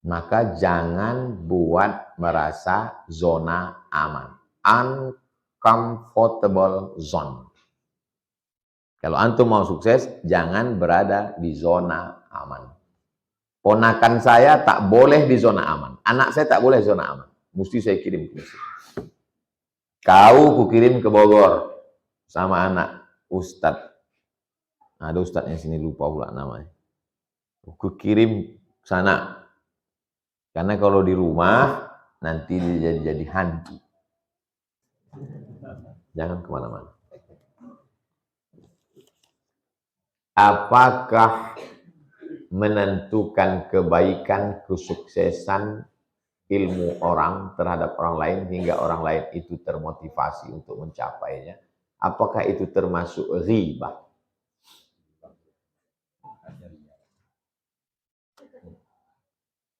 maka jangan buat merasa zona aman. Uncomfortable zone. Kalau antum mau sukses, jangan berada di zona aman. Ponakan saya tak boleh di zona aman. Anak saya tak boleh zona aman. Mesti saya kirim ke Mesir. Kau kukirim ke Bogor sama anak Ustadz. Ada Ustadznya sini, lupa pula namanya. Kukirim sana. Karena kalau di rumah nanti dia jadi hantu. Jangan kemana-mana. Apakah menentukan kebaikan, kesuksesan ilmu orang terhadap orang lain hingga orang lain itu termotivasi untuk mencapainya? Apakah itu termasuk ghibah?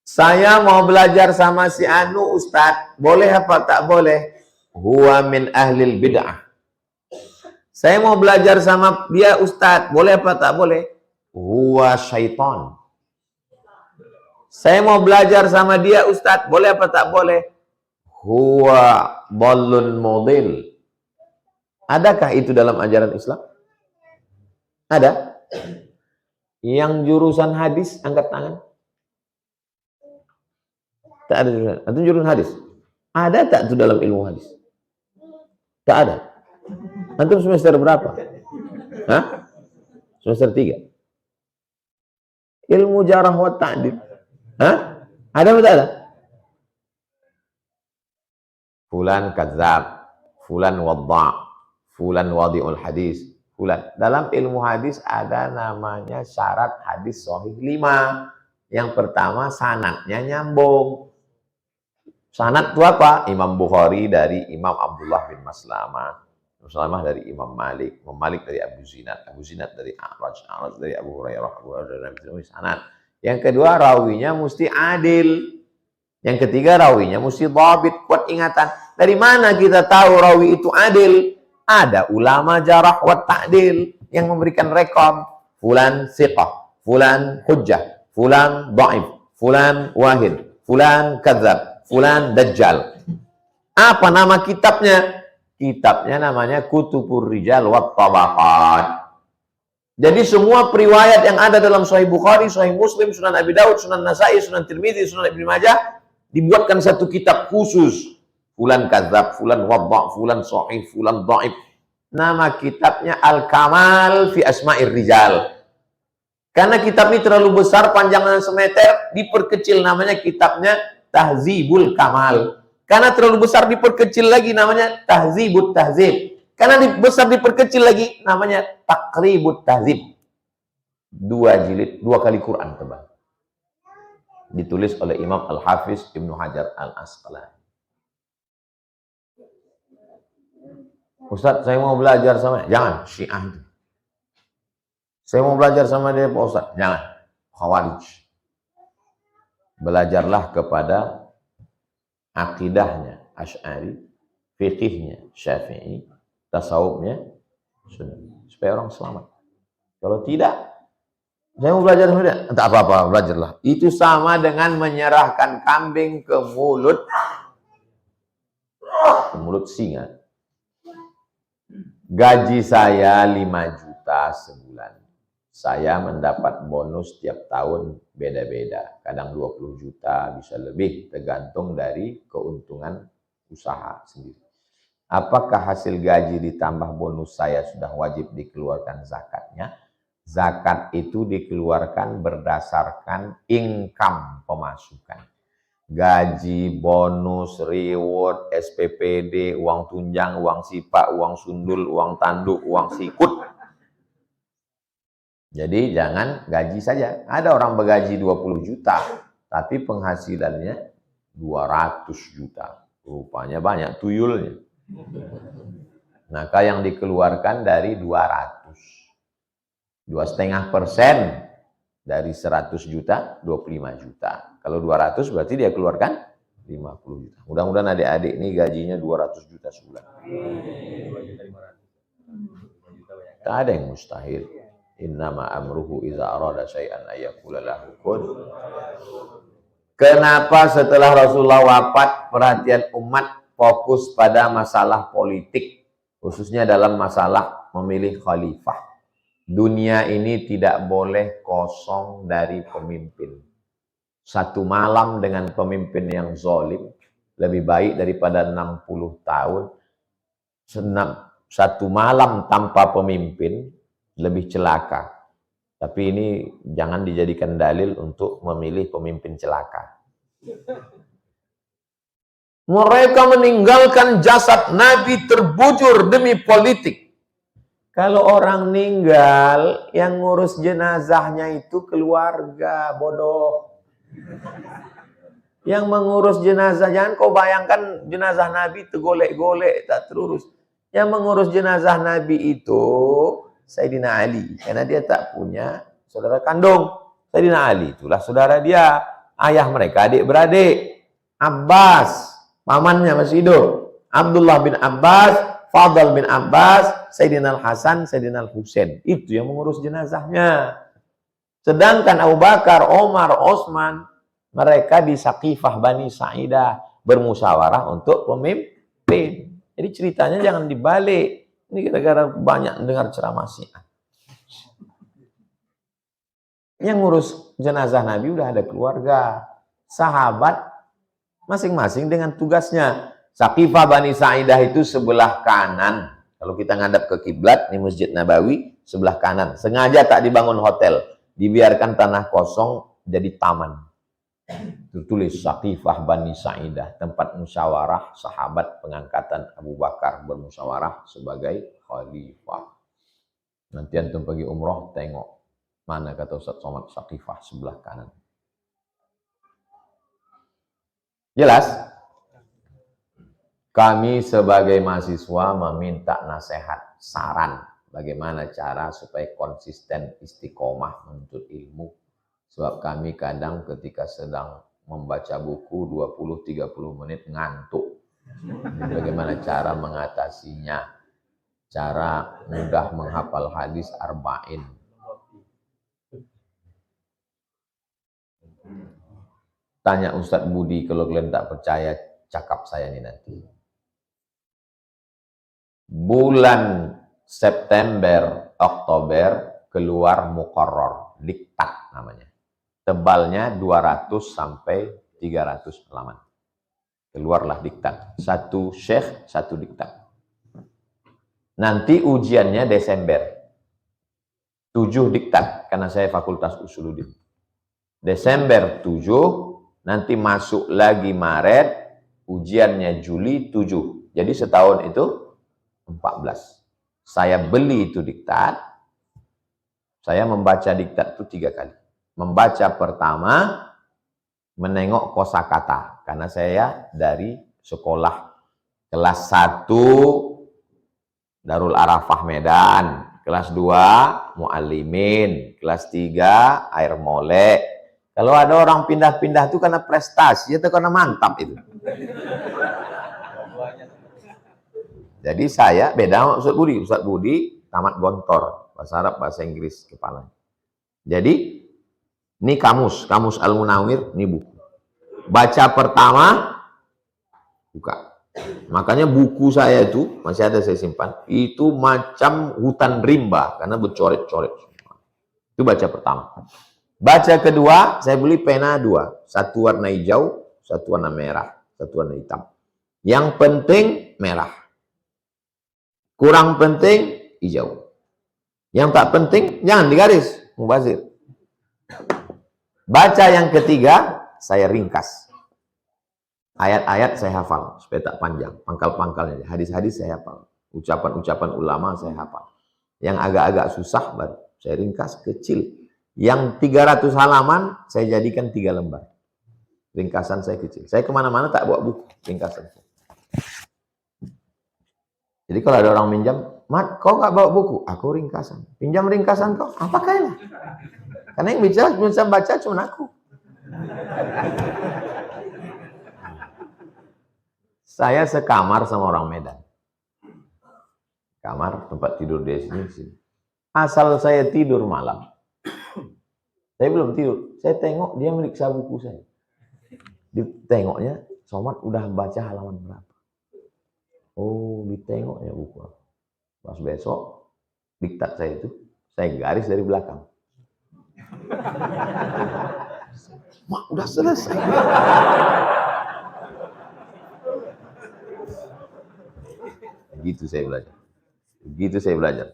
Saya mau belajar sama si Anu Ustadz, boleh apa tak boleh? Huwa min ahlil bid'ah. Saya mau belajar sama dia Ustadz, boleh apa tak boleh? Huwa syaitan. Saya mau belajar sama dia Ustadz, boleh apa tak boleh? Huwa dhallun mudil. Adakah itu dalam ajaran Islam? Ada? Yang jurusan hadis, angkat tangan. Tak ada jurusan. Itu jurusan hadis. Ada tak itu dalam ilmu hadis? Tak ada. Antum semester berapa? Hah? Semester 3. Ilmu jarah wa ta'dil. Hah? Ada atau tak ada? Fulan kadzab, fulan wadda', fulan wadi'ul hadis, fulan. Dalam ilmu hadis ada namanya syarat hadis sahih 5. Yang pertama sanadnya nyambung. Sanad itu apa? Imam Bukhari dari Imam Abdullah bin Maslamah. Maslamah dari Imam Malik. Imam Malik dari Abu Zinad. Abu Zinad dari A'raj. A'raj dari Abu Hurairah. Abu Hurairah dari sanad. Yang kedua rawinya mesti adil. Yang ketiga rawinya mesti dhabit, kuat ingatan. Dari mana kita tahu rawi itu adil? Ada ulama jarah wa ta'dil yang memberikan rekam. Fulan siqah, fulan hujjah, fulan dhaif, fulan wahid, fulan kadzab, fulan dajjal. Apa nama kitabnya? Kitabnya namanya Kutubur Rijal wat Tabaqat. Jadi semua periwayat yang ada dalam Sahih Bukhari, Sahih Muslim, Sunan Abi Daud, Sunan Nasai, Sunan Tirmidzi, Sunan Ibnu Majah dibuatkan satu kitab khusus. Fulan kadzab, fulan wadda', fulan sahih, fulan dhaif. Nama kitabnya Al-Kamal fi Asma'ir Rijal. Karena kitab ini terlalu besar, panjangnya semeter, diperkecil namanya kitabnya Tahzibul Kamal. Karena terlalu besar diperkecil lagi namanya Tahzibut Tahzib. Karena besar diperkecil lagi namanya Taqribut Tahzib. 2 jilid, 2 kali Quran tebal. Ditulis oleh Imam Al-Hafiz Ibnu Hajar Al-Asqalani. Ustaz, saya mau belajar sama dia. Jangan, Syiah itu. Saya mau belajar sama dia, Pak Ustaz. Jangan, Khawarij. Belajarlah kepada akidahnya Asy'ari, fikihnya Syafi'i, tasawufnya Sunni, supaya orang selamat. Kalau tidak, saya mau belajar sama dia, tak apa-apa, belajarlah. Itu sama dengan menyerahkan kambing ke mulut singa. Gaji saya 5 juta sebulan. Saya mendapat bonus tiap tahun beda-beda. Kadang 20 juta, bisa lebih, tergantung dari keuntungan usaha sendiri. Apakah hasil gaji ditambah bonus saya sudah wajib dikeluarkan zakatnya? Zakat itu dikeluarkan berdasarkan income pemasukan. Gaji, bonus, reward, SPPD, uang tunjang, uang sipak, uang sundul, uang tanduk, uang sikut. Jadi jangan gaji saja. Ada orang bergaji 20 juta, tapi penghasilannya 200 juta. Rupanya banyak tuyulnya. Maka yang dikeluarkan dari 200. 2,5% dari 100 juta, 25 juta. Kalau 200 berarti dia keluarkan 50 juta. Mudah-mudahan adik-adik ini gajinya 200 juta sebulan. Tak ada yang mustahil. Innama amruhu iza arada syai'an ayyakula lahu kun. Kenapa setelah Rasulullah wafat, perhatian umat fokus pada masalah politik, khususnya dalam masalah memilih khalifah. Dunia ini tidak boleh kosong dari pemimpin. Satu malam dengan pemimpin yang zalim lebih baik daripada 60 tahun. Satu malam tanpa pemimpin lebih celaka. Tapi ini jangan dijadikan dalil untuk memilih pemimpin celaka. Mereka meninggalkan jasad Nabi terbujur demi politik. Kalau orang meninggal, yang ngurus jenazahnya itu keluarga, bodoh. Yang mengurus jenazah, jangan kau bayangkan jenazah Nabi tergolek-golek, tak terurus. Yang mengurus jenazah Nabi itu Sayyidina Ali, karena dia tak punya saudara kandung. Sayyidina Ali itulah saudara dia, ayah mereka adik-beradik. Abbas, pamannya masih hidup. Abdullah bin Abbas, Fadl bin Abbas, Sayyidina Al-Hasan, Sayyidina Al-Husain. Itu yang mengurus jenazahnya. Sedangkan Abu Bakar, Omar, Osman, mereka di Saqifah Bani Sa'idah bermusyawarah untuk pemimpin. Jadi ceritanya jangan dibalik. Ini gara-gara banyak dengar ceramah Syiah. Yang ngurus jenazah Nabi udah ada keluarga, sahabat, masing-masing dengan tugasnya. Saqifah Bani Sa'idah itu sebelah kanan. Kalau kita ngadap ke kiblat, di Masjid Nabawi, sebelah kanan. Sengaja tak dibangun hotel. Dibiarkan tanah kosong jadi taman. Tertulis Saqifah Bani Sa'idah, tempat musyawarah sahabat pengangkatan Abu Bakar bermusyawarah sebagai khalifah. Nanti antum pergi umroh, tengok mana kata Ustaz Somad, Saqifah sebelah kanan. Jelas? Kami sebagai mahasiswa meminta nasihat, saran bagaimana cara supaya konsisten istiqomah menuntut ilmu. Sebab kami kadang ketika sedang membaca buku 20-30 menit ngantuk. Bagaimana cara mengatasinya? Cara mudah menghafal hadis arba'in. Tanya Ustadz Budi, kalau kalian tak percaya, cakap saya nih nanti. Bulan September, Oktober, keluar Muqarrar, diktat namanya. Tebalnya 200 sampai 300 halaman. Keluarlah diktat. Satu syekh, satu diktat. Nanti ujiannya Desember. 7 diktat, karena saya Fakultas Usuluddin. Desember 7, nanti masuk lagi Maret, ujiannya Juli 7. Jadi setahun itu 14. Saya beli itu diktat, saya membaca diktat itu 3 kali. Membaca pertama, menengok kosakata, karena saya dari sekolah kelas 1 Darul Arafah Medan, kelas 2 Muallimin, kelas 3 Air Molek. Kalau ada orang pindah-pindah itu karena prestasi atau karena mantap itu. Jadi saya beda sama Ustadz Budi. Ustadz Budi tamat Gontor, bahasa Arab, bahasa Inggris kepala. Jadi ini kamus Al-Munawir, ini buku. Baca pertama, buka. Makanya buku saya itu, masih ada saya simpan, itu macam hutan rimba, karena bercoret-coret. Itu baca pertama. Baca kedua, saya beli pena 2. Satu warna hijau, satu warna merah, satu warna hitam. Yang penting merah. Kurang penting hijau. Yang tak penting, jangan digaris, mubazir. Baca yang ketiga, saya ringkas. Ayat-ayat saya hafal, supaya tak panjang. Pangkal-pangkalnya, hadis-hadis saya hafal. Ucapan-ucapan ulama saya hafal. Yang agak-agak susah, baru saya ringkas kecil. Yang 300 halaman, saya jadikan 3 lembar. Ringkasan saya kecil. Saya kemana-mana tak bawa buku, ringkasan. Jadi kalau ada orang minjam, Mat, kau nggak bawa buku? Aku ringkasan. Pinjam ringkasan kau? Apa kayaknya? Karena yang bisa baca cuma aku. Saya sekamar sama orang Medan. Kamar, tempat tidur dia sini. Asal saya tidur malam. Saya belum tidur. Saya tengok dia meriksa buku saya. Ditengoknya, Somad udah baca halaman berapa? Oh, ditengoknya buku. Pas besok, diktat saya itu, saya garis dari belakang. Mak, udah selesai. Gitu saya belajar. Gitu saya belajar.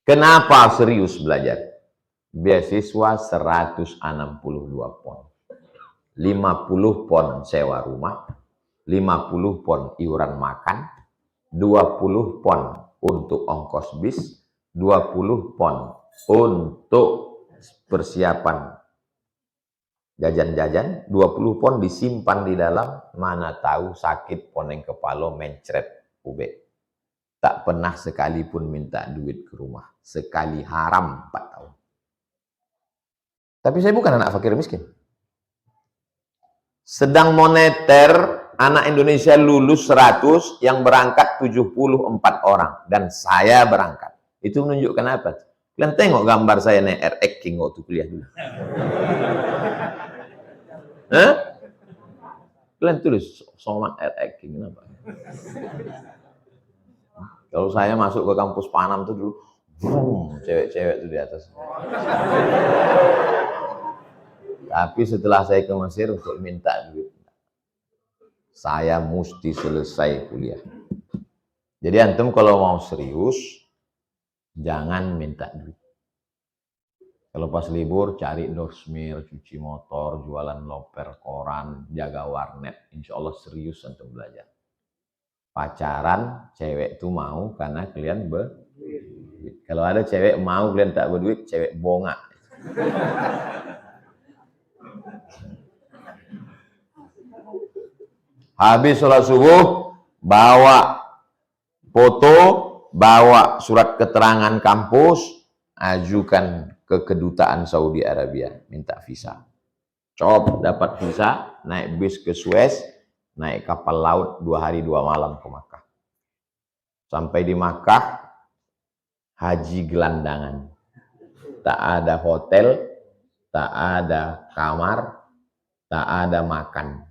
Kenapa serius belajar? Beasiswa 162 pon. 50 pon sewa rumah, 50 pon iuran makan, 20 pon untuk ongkos bis, 20 pon untuk persiapan jajan-jajan, 20 pon disimpan di dalam, mana tahu sakit poneng kepala mencret ube. Tak pernah sekalipun minta duit ke rumah. Sekali haram 4 tahun. Tapi saya bukan anak fakir miskin. Sedang moneter, anak Indonesia lulus 100, yang berangkat 74 orang. Dan saya berangkat. Itu menunjukkan apa? Kalian tengok gambar saya naik RX King waktu kuliah dulu. Hah? Kalian tulis Somad RX King, kenapa? Kalau saya masuk ke kampus Panam tuh dulu, cewek-cewek tuh di atas. Tapi setelah saya ke Mesir untuk minta duit, saya mesti selesai kuliah. Jadi antum kalau mau serius, jangan minta duit. Kalau pas libur, cari dorsmir, cuci motor, jualan loper, koran, jaga warnet. Insya Allah serius antum belajar. Pacaran, cewek itu mau karena kalian berduit. Kalau ada cewek mau kalian tak berduit, cewek bongak. Habis sholat subuh, bawa foto, bawa surat keterangan kampus, ajukan ke kedutaan Saudi Arabia, minta visa. Cop, dapat visa, naik bis ke Suez, naik kapal laut 2 hari 2 malam ke Makkah. Sampai di Makkah, haji gelandangan. Tak ada hotel, tak ada kamar, tak ada makan.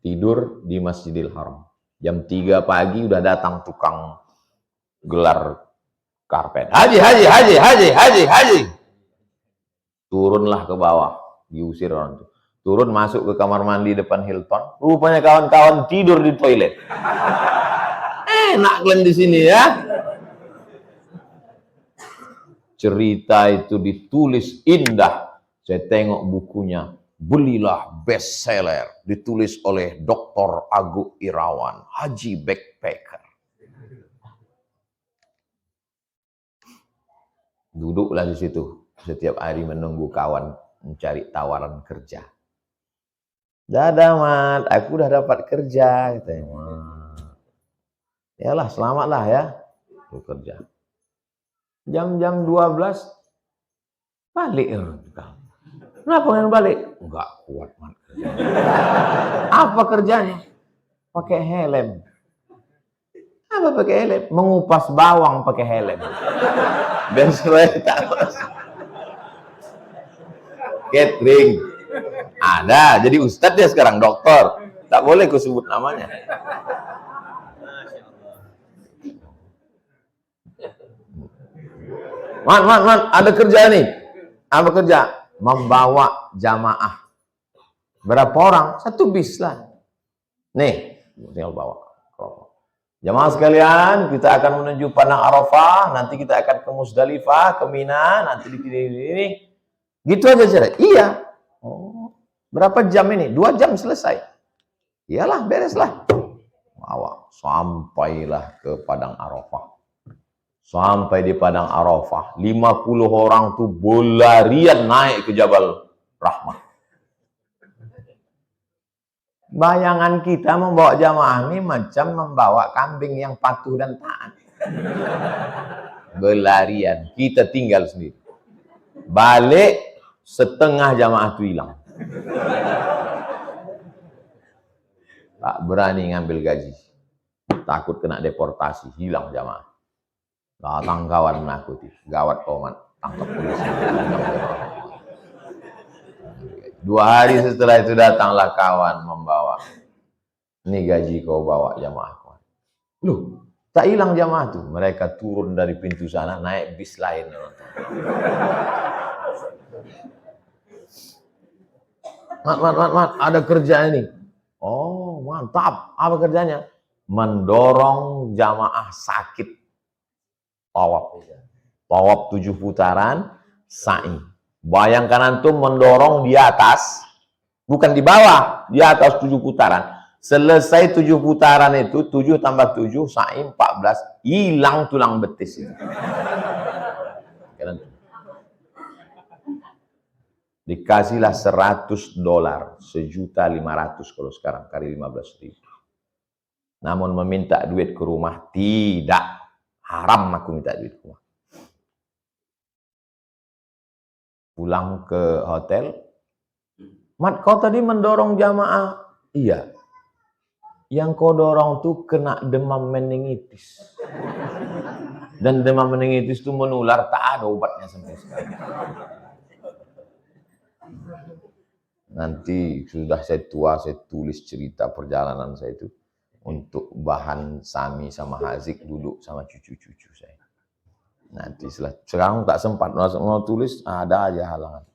Tidur di Masjidil Haram. Jam 3 pagi udah datang tukang gelar karpet. Haji, haji, haji, haji, haji, haji. Turunlah ke bawah, diusir orang itu. Turun masuk ke kamar mandi depan Hilton. Rupanya kawan-kawan tidur di toilet. Enak kalian di sini ya. Cerita itu ditulis indah. Saya tengok bukunya. Belilah bestseller, ditulis oleh Dr. Agung Irawan, Haji Backpacker. Duduklah di situ, setiap hari menunggu kawan mencari tawaran kerja. Dadah Mat, aku udah dapat kerja, katanya. Yalah, selamatlah ya, aku kerja. Jam-jam 12 balik ya. Kenapa kalian balik? Enggak kuat, Mat. Apa kerjanya? Pakai helm. Apa pakai helm? Mengupas bawang pakai helm. Dan saya tahu. Catering. Ada, jadi ustadz dia sekarang, dokter. Tak boleh ku sebut namanya. Man, ada kerja nih. Apa kerja? Membawa jamaah. Berapa orang? 1 bis lah. Nih, tinggal bawa. Jamaah sekalian, kita akan menuju Padang Arafah, nanti kita akan ke Musdalifah, ke Mina, nanti di ini. Gitu aja cara. Iya. Oh, berapa jam ini? 2 jam selesai. Iyalah, bereslah. Bawa, sampailah ke Padang Arafah. Sampai di Padang Arafah, 50 orang tuh berlarian naik ke Jabal Rahmah. Bayangan kita membawa jamaah ini macam membawa kambing yang patuh dan taat. Berlarian, kita tinggal sendiri. Balik, setengah jamaah itu hilang. Tak berani ngambil gaji. Takut kena deportasi, hilang jamaah. Datang kawan menakuti, gawat komat, tangkap polisi. 2 hari setelah itu datanglah kawan membawa. Ini gaji kau bawa jamaah kau. Loh, tak hilang jamaah tuh. Mereka turun dari pintu sana, naik bis lain. Mat, ada kerja ini. Oh, mantap. Apa kerjanya? Mendorong jamaah sakit tawaf. Tawaf 7 putaran, sa'i. Bayangkan antum mendorong di atas, bukan di bawah, di atas 7 putaran. Selesai 7 putaran itu, 7 tambah 7, sa'i 14, hilang tulang betis itu. Dikasihlah $100, $1.500.000 kalau sekarang, kali 15.000. Namun meminta duit ke rumah, tidak. Haram aku minta duit ke rumah. Pulang ke hotel, Mat, kau tadi mendorong jamaah. Iya. Yang kau dorong tuh kena demam meningitis. Dan demam meningitis itu menular, tak ada obatnya sampai sekarang. Nanti sudah saya tua, saya tulis cerita perjalanan saya itu untuk bahan Sami sama Hazik duduk sama cucu-cucu saya. Nanti sekarang tak sempat mau tulis, ada aja halangan.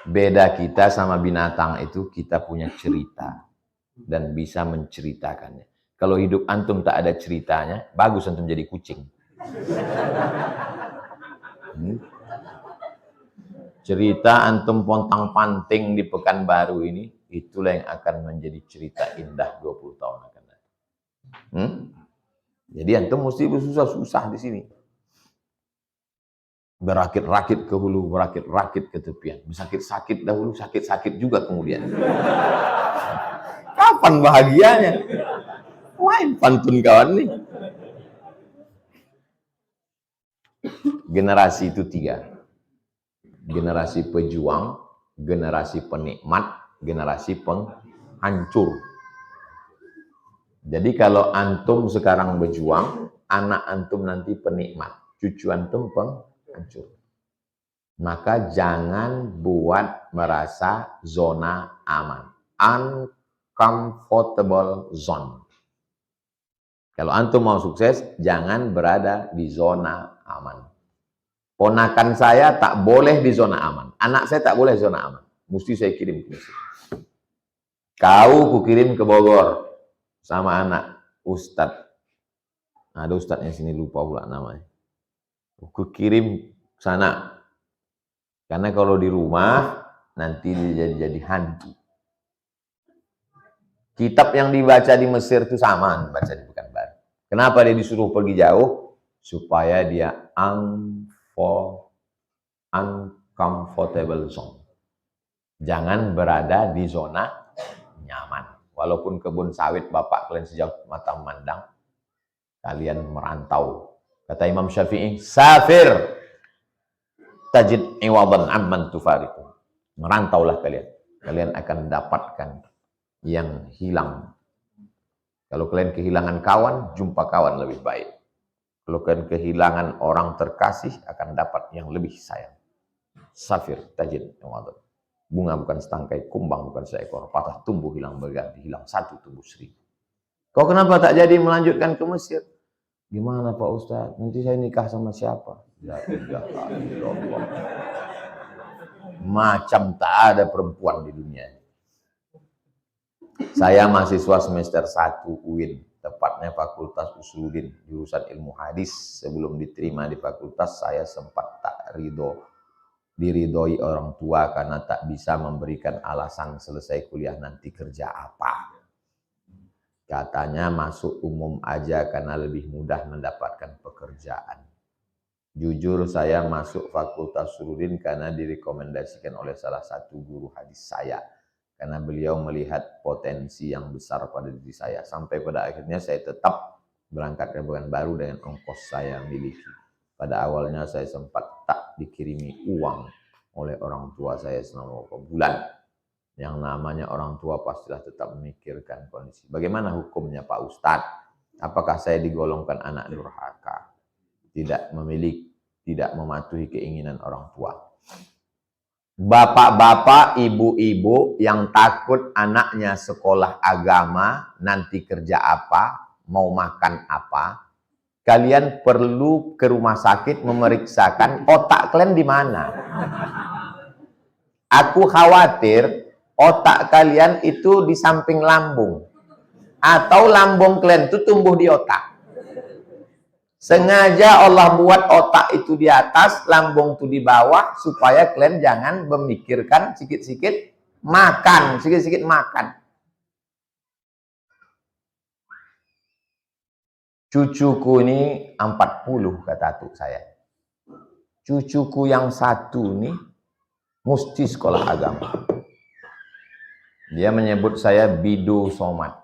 Beda kita sama binatang itu, kita punya cerita dan bisa menceritakannya. Kalau hidup antum tak ada ceritanya, bagus antum jadi kucing. Cerita antum pontang-panting di Pekanbaru ini, itulah yang akan menjadi cerita indah 20 tahun akan datang. Jadi antum mesti bersusah-susah di sini. Berakit-rakit ke hulu, berakit-rakit ke tepian. Sakit-sakit dahulu, sakit-sakit juga kemudian. Kapan bahagianya? Main pantun kawan nih. Generasi itu 3. Generasi pejuang, generasi penikmat, generasi penghancur. Jadi kalau antum sekarang berjuang, anak antum nanti penikmat, cucu antum penghancur. Maka jangan buat merasa zona aman. Uncomfortable zone. Kalau antum mau sukses, jangan berada di zona aman. Ponakan saya tak boleh di zona aman. Anak saya tak boleh zona aman. Mesti saya kirim ke Mesir. Kau kukirim ke Bogor sama anak Ustadz. Ada Ustadznya sini, lupa pula namanya. Kukirim sana. Karena kalau di rumah nanti dia jadi hantu. Kitab yang dibaca di Mesir itu sama baca di Pekanbaru. Kenapa dia disuruh pergi jauh? Supaya dia uncomfortable zone. Jangan berada di zona nyaman. Walaupun kebun sawit bapak kalian sejauh mata memandang, kalian merantau. Kata Imam Syafi'i, safir tajid iwadan amman tufariku. Merantaulah kalian. Kalian akan dapatkan yang hilang. Kalau kalian kehilangan kawan, jumpa kawan lebih baik. Kalau kalian kehilangan orang terkasih, akan dapat yang lebih sayang. Safir tajid iwadan. Bunga bukan setangkai, kumbang bukan seekor, patah tumbuh hilang berganti, hilang satu tumbuh 1000. Kau kenapa tak jadi melanjutkan ke Mesir? Gimana Pak Ustadz? Nanti saya nikah sama siapa? La ilaha illallah. Macam tak ada perempuan di dunia. Saya mahasiswa semester 1 UIN, tepatnya Fakultas Usuluddin, jurusan ilmu hadis. Sebelum diterima di fakultas, saya sempat tak diridhoi orang tua karena tak bisa memberikan alasan selesai kuliah nanti kerja apa. Katanya masuk umum aja karena lebih mudah mendapatkan pekerjaan. Jujur saya masuk Fakultas Usuluddin karena direkomendasikan oleh salah satu guru hadis saya. Karena beliau melihat potensi yang besar pada diri saya. Sampai pada akhirnya saya tetap berangkat ke Pekanbaru dengan ongkos saya miliki. Pada awalnya saya sempat tak dikirimi uang oleh orang tua saya selama beberapa bulan. Yang namanya orang tua pastilah tetap memikirkan kondisi. Bagaimana hukumnya Pak Ustadz? Apakah saya digolongkan anak durhaka? Tidak mematuhi keinginan orang tua. Bapak-bapak, ibu-ibu yang takut anaknya sekolah agama, nanti kerja apa, mau makan apa, kalian perlu ke rumah sakit memeriksakan otak kalian di mana. Aku khawatir otak kalian itu di samping lambung. Atau lambung kalian itu tumbuh di otak. Sengaja Allah buat otak itu di atas, lambung itu di bawah, supaya kalian jangan memikirkan sikit-sikit makan, sikit-sikit makan. Cucuku ini 40 kata atuk saya. Cucuku yang satu nih mesti sekolah agama. Dia menyebut saya Bidu Somad.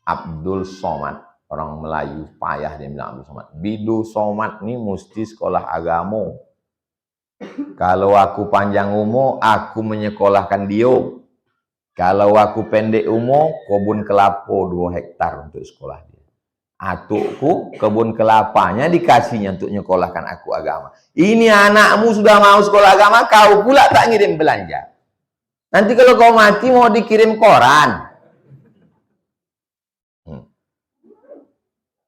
Abdul Somad. Orang Melayu payah dia bilang Abdul Somad. Bidu Somad nih mesti sekolah agama. Kalau aku panjang umur, aku menyekolahkan dia. Kalau aku pendek umur, kebun kelapa 2 hektar untuk sekolah dia. Atukku kebun kelapanya dikasihnya untuk nyekolahkan aku agama. Ini anakmu sudah mau sekolah agama, kau pula tak ngirim belanja. Nanti kalau kau mati mau dikirim koran.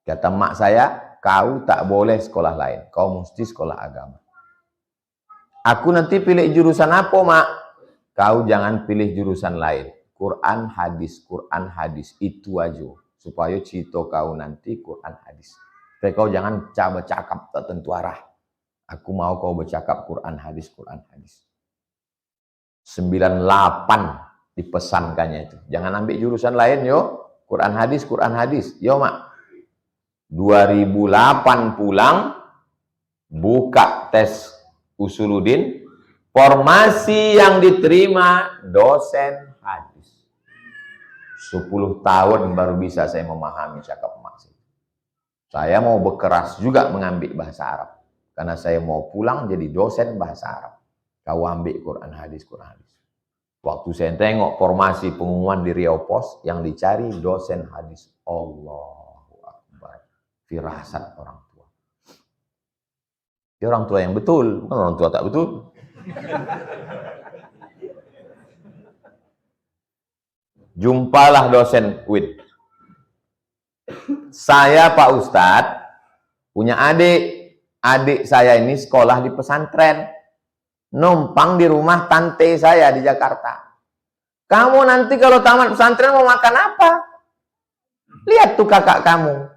Kata mak saya, kau tak boleh sekolah lain. Kau mesti sekolah agama. Aku nanti pilih jurusan apa, mak? Kau jangan pilih jurusan lain. Quran, hadis. Itu aja. Supaya cito kau nanti Quran, hadis. Tapi kau jangan bercakap tak tentu arah. Aku mau kau bercakap Quran, hadis. 98 dipesankannya itu. Jangan ambil jurusan lain, yo. Quran, hadis. Yo, mak. 2008 pulang, buka tes Usuluddin, formasi yang diterima dosen hadis. 10 tahun baru bisa saya memahami cakap emak saya. Saya mau berkeras juga mengambil bahasa Arab. Karena saya mau pulang jadi dosen bahasa Arab. Kau ambil Quran hadis. Waktu saya tengok formasi pengumuman di Riau Pos, yang dicari dosen hadis. Allahu Akbar. Firasat orang tua. Dia orang tua yang betul, bukan orang tua tak betul. Jumpalah dosen UIN. Saya Pak Ustadz punya adik saya ini sekolah di pesantren, numpang di rumah tante saya di Jakarta. Kamu nanti kalau tamat pesantren mau makan apa? Lihat tuh kakak kamu,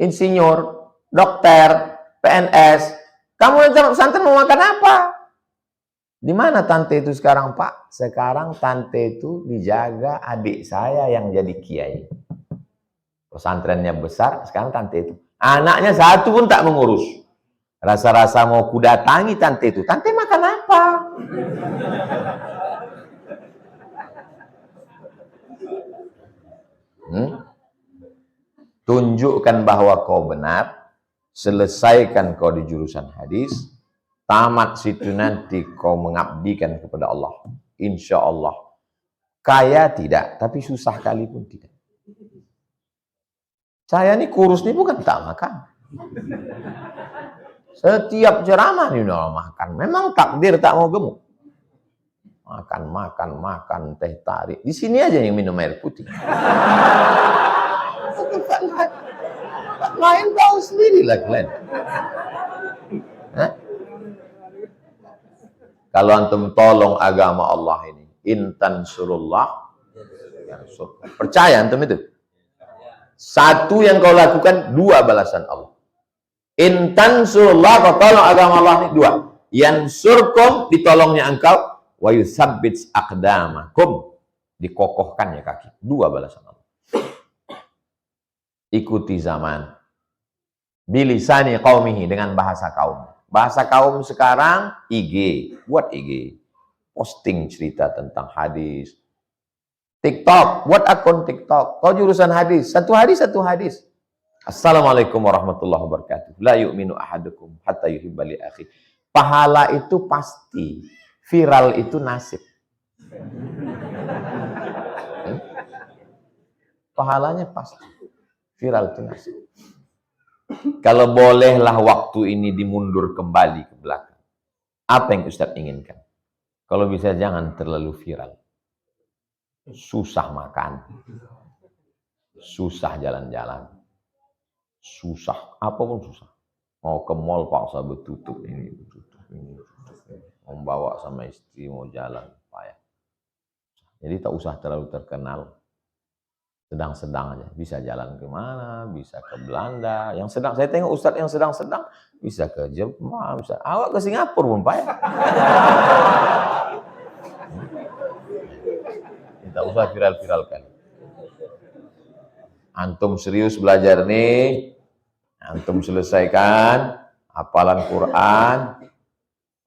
insinyur, dokter, PNS. Kamu nanti tamat pesantren mau makan apa? Di mana tante itu sekarang, Pak? Sekarang tante itu dijaga adik saya yang jadi kiai. Pesantrennya besar, sekarang tante itu. Anaknya satu pun tak mengurus. Rasa-rasa mau kudatangi tante itu. Tante makan apa? Tunjukkan bahwa kau benar. Selesaikan kau di jurusan hadis. Tamat situ nanti kau mengabdikan kepada Allah. Insya Allah. Kaya tidak, tapi susah kali pun tidak. Saya ini kurus nih bukan tak makan. Setiap ceramah nih udah makan. Memang takdir tak mau gemuk. Makan, teh tarik. Di sini aja yang minum air putih. Lain tahu sendiri lah kalian. Kalau antum tolong agama Allah ini, intan surullah, percaya antum itu. Satu yang kau lakukan, 2 balasan Allah. Intan surullah, kau tolong agama Allah ini, 2. Yansurkum, ditolongnya engkau, wa yutsabbits aqdamakum, dikokohkannya kaki. 2 balasan Allah. Ikuti zaman. Bilisani qaumihi, dengan bahasa kaum. Bahasa kaum sekarang IG, buat IG, posting cerita tentang hadis. TikTok, buat akun TikTok. Kau jurusan hadis, satu hadis. Assalamualaikum warahmatullahi wabarakatuh. La yu'minu ahadukum hatta yuhibba li akhi. Pahala itu pasti, viral itu nasib. Pahalanya pasti, viral itu nasib. Kalau bolehlah waktu ini dimundur kembali ke belakang. Apa yang Ustaz inginkan? Kalau bisa jangan terlalu viral. Susah makan. Susah jalan-jalan. Susah. Apapun susah. Mau ke mall paksa betutup ini, betutup ini, betutup ini. Membawa sama istri, mau jalan. Payah. Jadi tak usah terlalu terkenal. Sedang-sedang aja. Bisa jalan kemana, bisa ke Belanda. Yang sedang, saya tengok ustadz yang sedang-sedang, bisa ke Jepang, bisa. Awak ke Singapura pun payah. Tak usah viral-viralkan. Antum serius belajar nih, antum selesaikan hafalan Quran,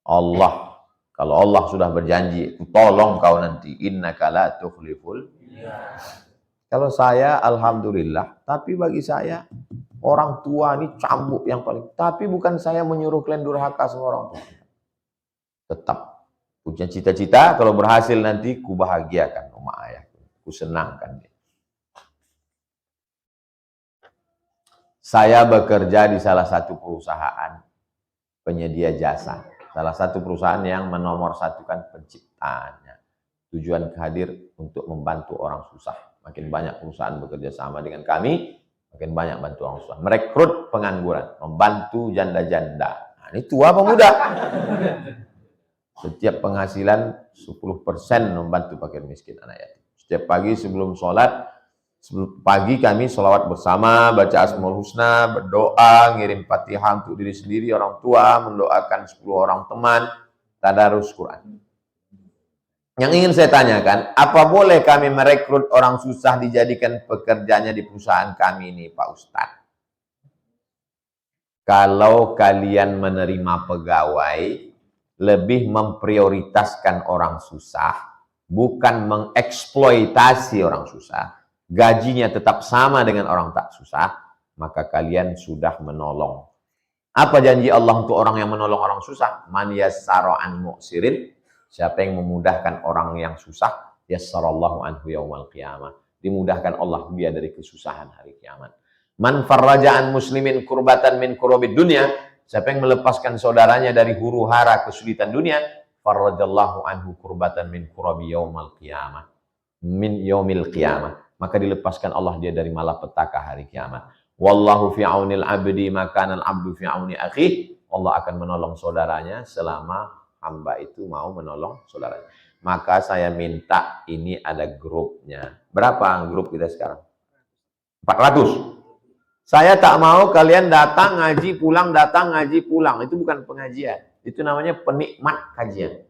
Allah. Kalau Allah sudah berjanji, tolong kau nanti. Innaka la tukhliful. Kalau saya, alhamdulillah. Tapi bagi saya, orang tua ini cambuk yang paling. Tapi bukan saya menyuruh kalian durhaka sama orang tua. Tetap punya cita-cita, kalau berhasil nanti ku bahagiakan sama ayah. Ku senangkan dia. Saya bekerja di salah satu perusahaan penyedia jasa. Salah satu perusahaan yang menomorsatukan penciptaannya. Tujuan hadir untuk membantu orang susah. Makin banyak perusahaan bekerja sama dengan kami, makin banyak bantu orang susah. Merekrut pengangguran, membantu janda-janda. Nah, ini tua apa muda? Setiap penghasilan 10% membantu fakir miskin anak yatim. Setiap pagi sebelum sholat, pagi kami sholawat bersama, baca Asmaul Husna, berdoa, ngirim Fatihah untuk diri sendiri, orang tua, mendoakan 10 orang teman, tadarus Quran. Yang ingin saya tanyakan, apa boleh kami merekrut orang susah dijadikan pekerjanya di perusahaan kami ini, Pak Ustadz? Kalau kalian menerima pegawai, lebih memprioritaskan orang susah, bukan mengeksploitasi orang susah, gajinya tetap sama dengan orang tak susah, maka kalian sudah menolong. Apa janji Allah untuk orang yang menolong orang susah? Man yassara an mu'sirin. Siapa yang memudahkan orang yang susah, yassarallahu anhu yaumal qiyamah. Dimudahkan Allah dia dari kesusahan hari kiamat. Man farraja'an muslimin kurbatan min kurabid dunya. Siapa yang melepaskan saudaranya dari huru-hara kesulitan dunia, farrajallahu anhu kurbatan min kurabi yaumal qiyamah. Min yaumil qiyamah. Maka dilepaskan Allah dia dari malapetaka hari kiamat. Wallahu fi aunil abdi maka al abdu fi auni akhi. Allah akan menolong saudaranya selama hamba itu mau menolong saudaranya. Maka saya minta ini ada grupnya. Berapa grup kita sekarang? 400. Saya tak mau kalian datang ngaji pulang, datang ngaji pulang. Itu bukan pengajian. Itu namanya penikmat kajian.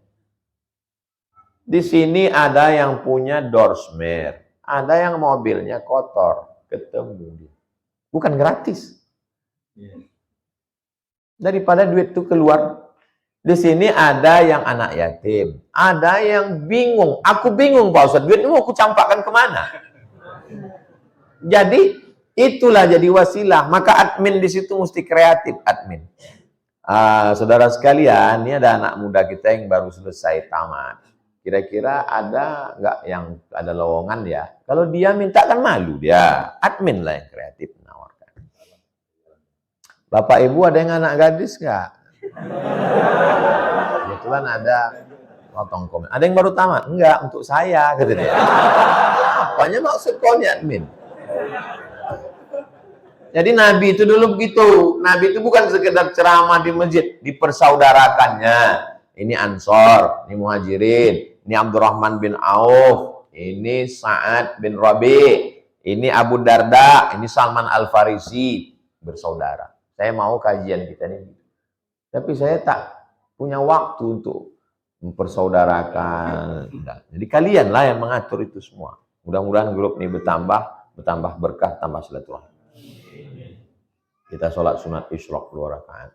Di sini ada yang punya doorsmare, ada yang mobilnya kotor, ketemu dia. Bukan gratis. Daripada duit itu keluar. Di sini ada yang anak yatim, ada yang bingung. Aku bingung Pak Ustadz, duit itu mau aku campakkan kemana? Jadi itulah jadi wasilah. Maka admin di situ mesti kreatif admin. Saudara sekalian, ini ada anak muda kita yang baru selesai tamat. Kira-kira ada nggak yang ada lowongan ya? Kalau dia minta kan malu dia. Admin lah yang kreatif menawarkan. Bapak Ibu ada yang anak gadis nggak? Kebetulan ada potong komen. Ada yang baru tamat? Enggak, untuk saya, kata dia. Apanya maksud kau nih admin? Jadi Nabi itu dulu begitu. Nabi itu bukan sekedar ceramah di masjid, dipersaudarakannya. Ini Ansor, ini Muhajirin, ini Abdurrahman bin Auf, ini Sa'ad bin Rabi, ini Abu Darda, ini Salman Al-Farisi, bersaudara. Saya mau kajian kita ini. Tapi saya tak punya waktu untuk mempersaudarakan. Jadi kalianlah yang mengatur itu semua. Mudah-mudahan grup ini bertambah berkah, tambah silaturahmi. Kita sholat sunat isyraq 2 rakaat.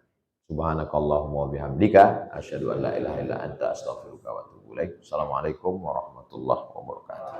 Subhanakallahumma wa bihamdika asyhadu an la ilaha illa anta astaghfiruka wa atubu ilaik. Assalamualaikum warahmatullahi wabarakatuh.